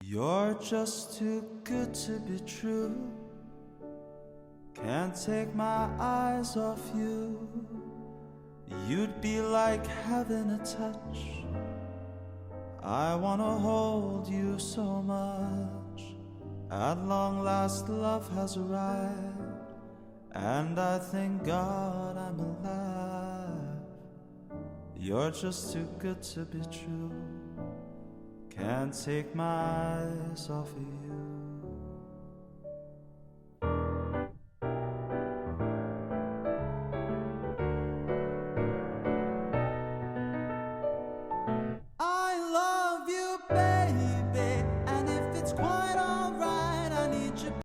You're just too good to be true. Can't take my eyes off you. You'd be like having a touch. I wanna hold you so much. At long last love has arrived, and I thank God I'm alive. You're just too good to be true. Can't take my eyes off of you.